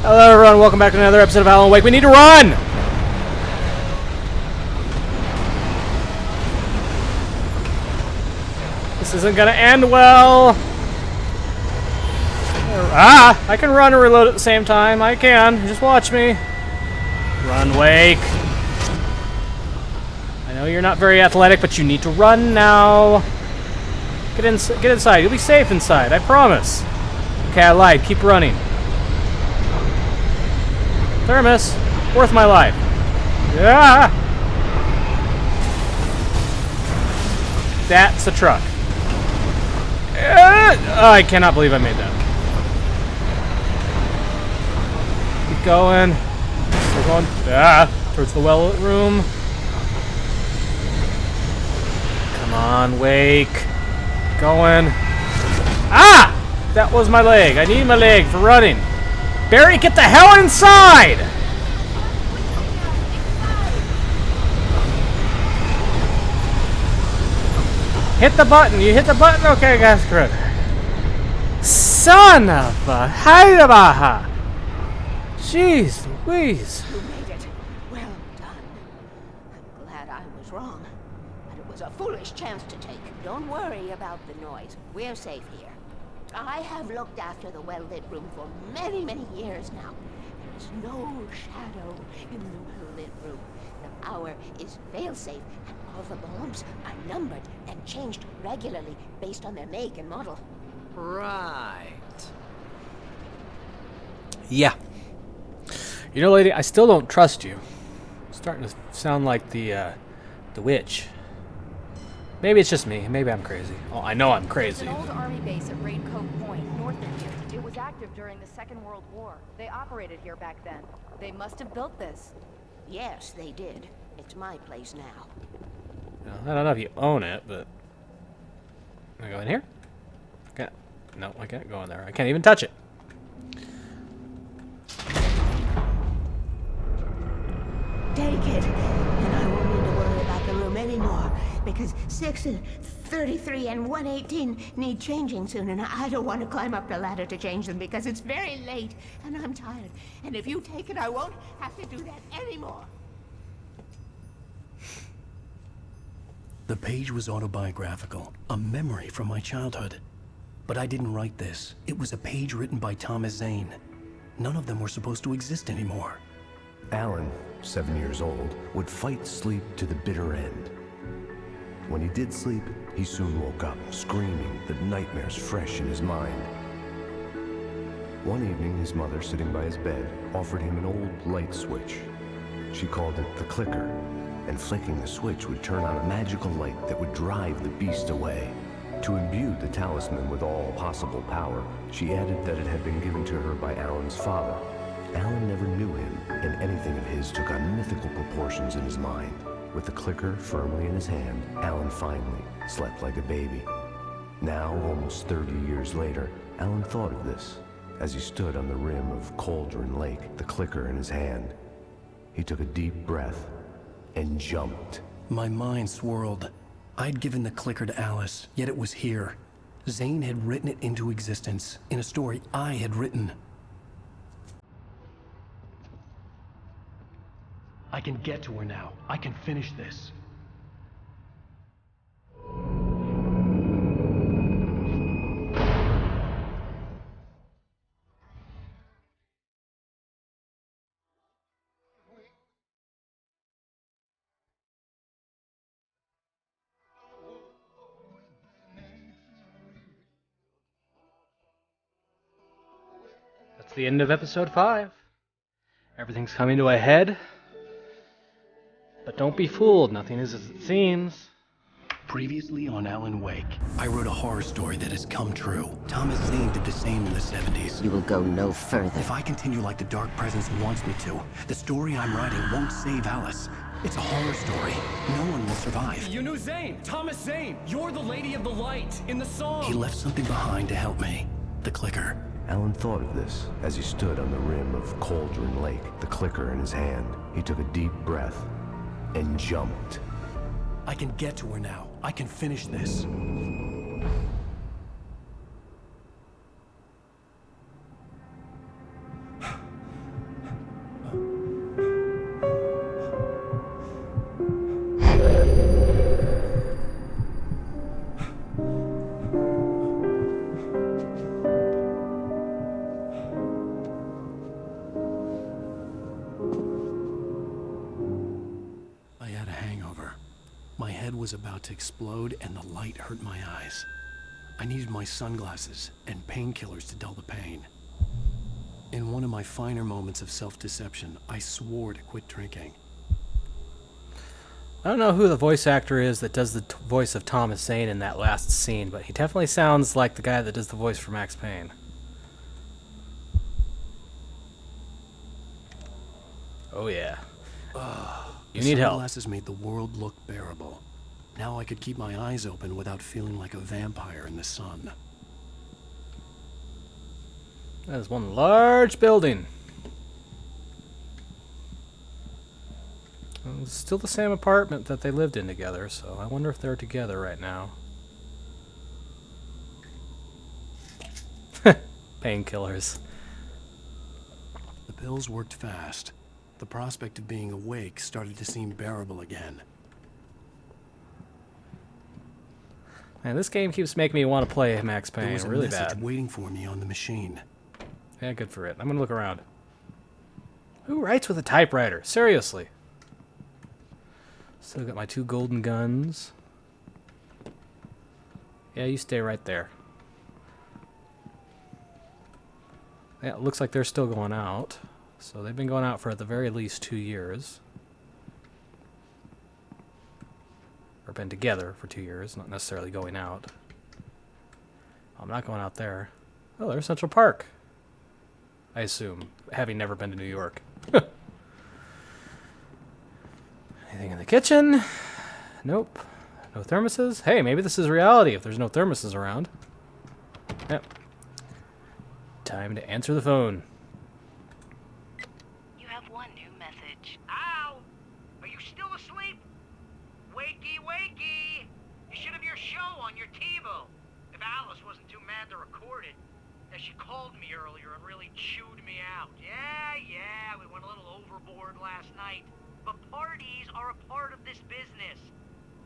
Hello everyone, welcome back to another episode of Alan Wake. We need to run! This isn't gonna end well. I can run and reload at the same time. I can. Just watch me. Run, Wake. I know you're not very athletic, but you need to run now. Get inside. You'll be safe inside, I promise. Okay, I lied. Keep running. Thermos, worth my life. Yeah. That's a truck. I cannot believe I made that. Keep going. We're going towards the well room. Come on, Wake. Going. That was my leg. I need my leg for running. Barry, get the hell inside! Hit the button. You hit the button? Okay, guys, good. Son of a Hayamaha! Jeez Louise. You made it. Well done. I'm glad I was wrong. But it was a foolish chance to take. Don't worry about the noise. We're safe here. I have looked after the well-lit room for many, many years now. There's no shadow in the well-lit room. The power is fail-safe, and all the bulbs are numbered and changed regularly based on their make and model. Right. Yeah. You know, lady, I still don't trust you. It's starting to sound like the witch. Maybe it's just me. Maybe I'm crazy. Oh, I know I'm crazy. There's an old army base at Raincoat Point, north of here. It was active during the Second World War. They operated here back then. They must have built this. Yes, they did. It's my place now. I don't know if you own it, but... Can I go in here? No, I can't go in there. I can't even touch it. Take it, and I won't need to worry about the room anymore, because 6 and 33 and 118 need changing soon, and I don't want to climb up the ladder to change them because it's very late, and I'm tired. And if you take it, I won't have to do that anymore. The page was autobiographical, a memory from my childhood. But I didn't write this. It was a page written by Thomas Zane. None of them were supposed to exist anymore. Alan, 7 years old, would fight sleep to the bitter end. When he did sleep, he soon woke up, screaming, the nightmares fresh in his mind. One evening, his mother, sitting by his bed, offered him an old light switch. She called it the clicker, and flicking the switch would turn on a magical light that would drive the beast away. To imbue the talisman with all possible power, she added that it had been given to her by Alan's father. Alan never knew him, and anything of his took on mythical proportions in his mind. With the clicker firmly in his hand, Alan finally slept like a baby. Now, almost 30 years later, Alan thought of this as he stood on the rim of Cauldron Lake, the clicker in his hand. He took a deep breath and jumped. My mind swirled. I'd given the clicker to Alice, yet it was here. Zane had written it into existence, in a story I had written. I can get to her now. I can finish this. That's the end of episode 5. Everything's coming to a head. But don't be fooled, nothing is as it seems. Previously on Alan Wake, I wrote a horror story that has come true. Thomas Zane did the same in the 70s. You will go no further. If I continue like the Dark Presence wants me to, the story I'm writing won't save Alice. It's a horror story. No one will survive. You knew Zane! Thomas Zane! You're the Lady of the Light in the song! He left something behind to help me. The clicker. Alan thought of this as he stood on the rim of Cauldron Lake, the clicker in his hand. He took a deep breath and jumped. I can get to her now. I can finish this. was about to explode and the light hurt my eyes. I needed my sunglasses and painkillers to dull the pain. In one of my finer moments of self-deception, I swore to quit drinking. I don't know who the voice actor is that does the voice of Thomas Zane in that last scene, but he definitely sounds like the guy that does the voice for Max Payne. Oh yeah. You need help. The sunglasses made the world look bearable. Now I could keep my eyes open without feeling like a vampire in the sun. That is one large building. Well, it's still the same apartment that they lived in together, so I wonder if they're together right now. Painkillers. The pills worked fast. The prospect of being awake started to seem bearable again. Man, this game keeps making me want to play Max There Payne was a really message bad. waiting for me on the machine. Yeah, good for it. I'm gonna look around. Who writes with a typewriter? Seriously. Still got my 2 golden guns. Yeah, you stay right there. Yeah, it looks like they're still going out. So they've been going out for at the very least 2 years. Or been together for 2 years, not necessarily going out. I'm not going out there. Oh, there's Central Park. I assume, having never been to New York. Anything in the kitchen? Nope. No thermoses? Hey, maybe this is reality if there's no thermoses around. Yep. Time to answer the phone. You have one new message. Al! Are you still asleep? Wakey, wakey! You should have your show on your TiVo. If Alice wasn't too mad to record it. Yeah, she called me earlier and really chewed me out. Yeah, we went a little overboard last night. But parties are a part of this business.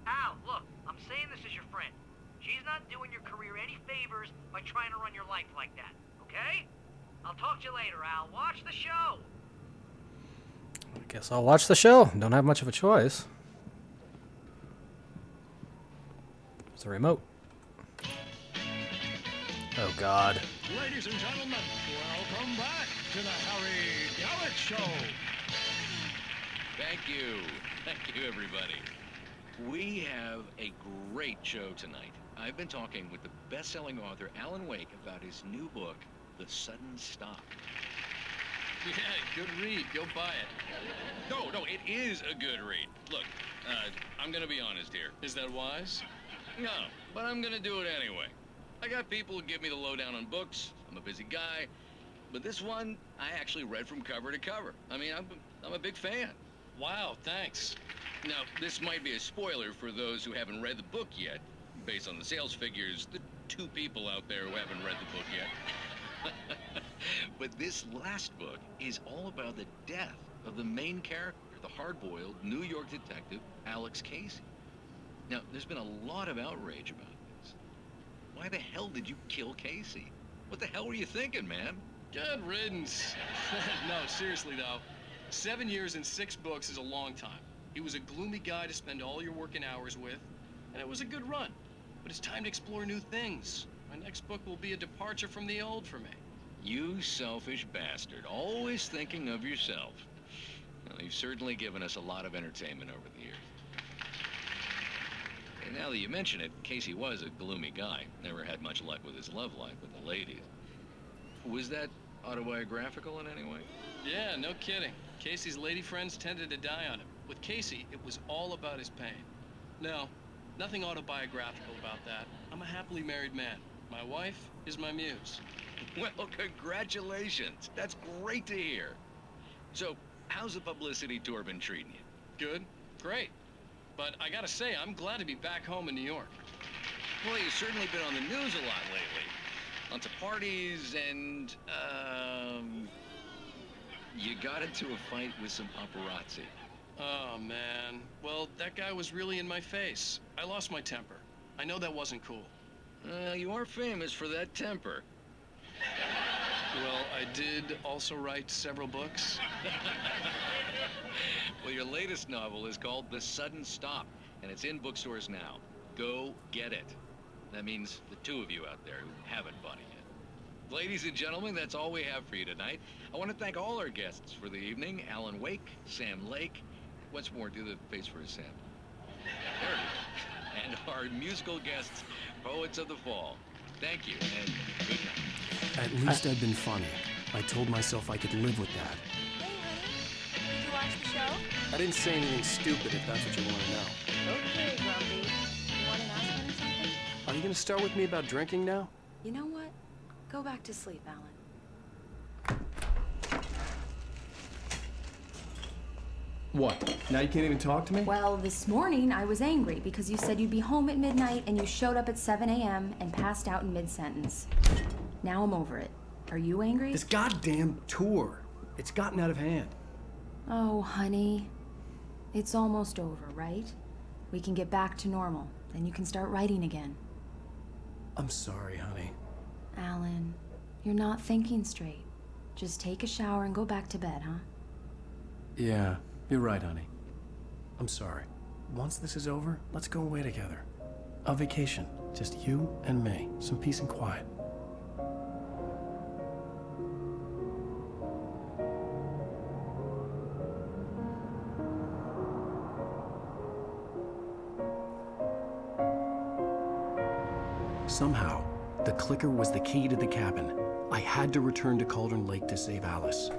Al, look, I'm saying this as your friend. She's not doing your career any favors by trying to run your life like that, okay? I'll talk to you later, Al. Watch the show. I guess I'll watch the show. Don't have much of a choice. It's a remote. Oh, God. Ladies and gentlemen, welcome back to the Harry Gallic Show. Thank you. Thank you, everybody. We have a great show tonight. I've been talking with the best-selling author Alan Wake about his new book, The Sudden Stop. Yeah, good read. Go buy it. No, it is a good read. Look, I'm gonna be honest here. Is that wise? No, but I'm gonna do it anyway. I got people who give me the lowdown on books. I'm a busy guy. But this one, I actually read from cover to cover. I mean, I'm a big fan. Wow, thanks. Now, this might be a spoiler for those who haven't read the book yet. Based on the sales figures, the 2 people out there who haven't read the book yet. But this last book is all about the death of the main character, the hard-boiled New York detective, Alex Casey. Now, there's been a lot of outrage about this. Why the hell did you kill Casey? What the hell were you thinking, man? Good riddance. No, seriously, though. 7 years and 6 books is a long time. He was a gloomy guy to spend all your working hours with, and it was a good run. But it's time to explore new things. My next book will be a departure from the old for me. You selfish bastard, always thinking of yourself. Well, you've certainly given us a lot of entertainment over the years. And now that you mention it, Casey was a gloomy guy. Never had much luck with his love life with the ladies. Was that autobiographical in any way? Yeah, no kidding. Casey's lady friends tended to die on him. With Casey, it was all about his pain. No, nothing autobiographical about that. I'm a happily married man. My wife is my muse. Well, congratulations. That's great to hear. So, how's the publicity tour been treating you? Good, great. But I gotta say, I'm glad to be back home in New York. Well, you've certainly been on the news a lot lately. Lots of parties and, you got into a fight with some paparazzi. Oh, man. Well, that guy was really in my face. I lost my temper. I know that wasn't cool. You are famous for that temper. Well, I did also write several books. Well, your latest novel is called The Sudden Stop. and it's in bookstores now. Go get it. That means the two of you out there who haven't bought it yet. Ladies and gentlemen, that's all we have for you tonight. I want to thank all our guests for the evening. Alan Wake, Sam Lake. Once more, do the face for a Sam. There it is. And our musical guests, Poets of the Fall. Thank you, and good night. At least I'd been funny. I told myself I could live with that. Hey, honey. Did you watch the show? I didn't say anything stupid if that's what you want to know. Okay, Grumpy. You want an announcement or something? Are you going to start with me about drinking now? You know what? Go back to sleep, Alan. What? Now you can't even talk to me? Well, this morning I was angry because you said you'd be home at midnight and you showed up at 7 a.m. and passed out in mid-sentence. Now I'm over it. Are you angry? This goddamn tour. It's gotten out of hand. Oh, honey. It's almost over, right? We can get back to normal. Then you can start writing again. I'm sorry, honey. Alan, you're not thinking straight. Just take a shower and go back to bed, huh? Yeah, you're right, honey. I'm sorry. Once this is over, let's go away together. A vacation. Just you and me. Some peace and quiet. Somehow, the clicker was the key to the cabin. I had to return to Cauldron Lake to save Alice.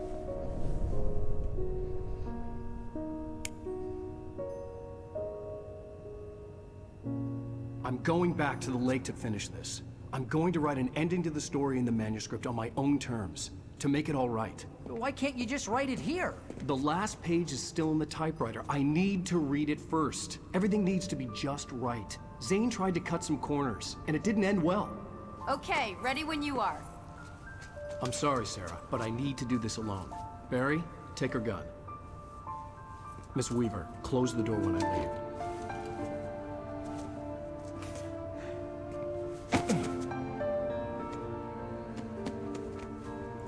I'm going back to the lake to finish this. I'm going to write an ending to the story in the manuscript on my own terms, to make it all right. Why can't you just write it here? The last page is still in the typewriter. I need to read it first. Everything needs to be just right. Zane tried to cut some corners, and it didn't end well. Okay, ready when you are. I'm sorry, Sarah, but I need to do this alone. Barry, take her gun. Miss Weaver, close the door when I leave.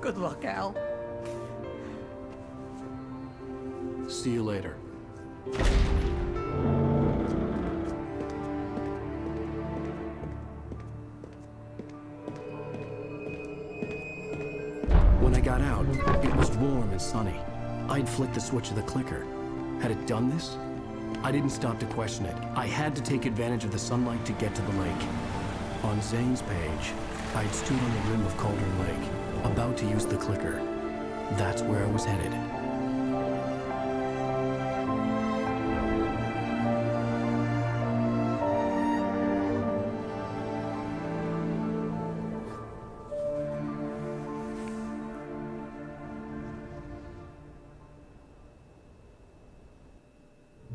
Good luck, Al. See you later. When I got out, it was warm and sunny. I'd flicked the switch of the clicker. Had it done this? I didn't stop to question it. I had to take advantage of the sunlight to get to the lake. On Zane's page, I'd stood on the rim of Cauldron Lake, about to use the clicker. That's where I was headed.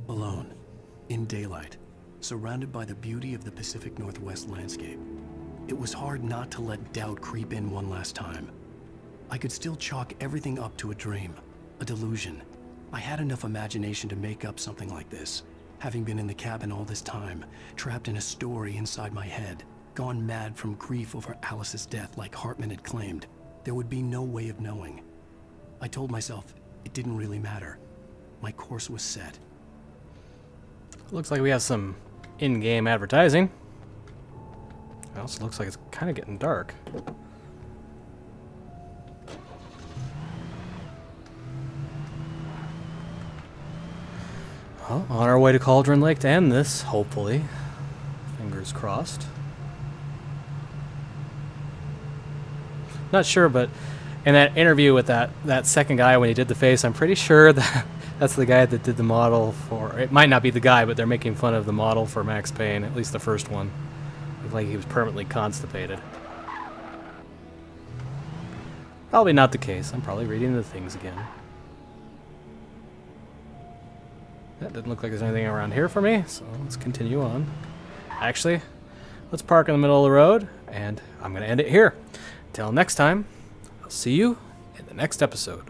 Alone, in daylight, surrounded by the beauty of the Pacific Northwest landscape. It was hard not to let doubt creep in one last time. I could still chalk everything up to a dream, a delusion. I had enough imagination to make up something like this, having been in the cabin all this time, trapped in a story inside my head, gone mad from grief over Alice's death like Hartman had claimed. There would be no way of knowing. I told myself it didn't really matter. My course was set. Looks like we have some in-game advertising. It also looks like it's kind of getting dark. Well, on our way to Cauldron Lake to end this, hopefully. Fingers crossed. Not sure, but in that interview with that second guy when he did the face, I'm pretty sure that that's the guy that did the model for... It might not be the guy, but they're making fun of the model for Max Payne, at least the first one. Looked like he was permanently constipated. Probably not the case. I'm probably reading the things again. That didn't look like there's anything around here for me, so let's continue on. Actually, let's park in the middle of the road, and I'm going to end it here. Until next time, I'll see you in the next episode.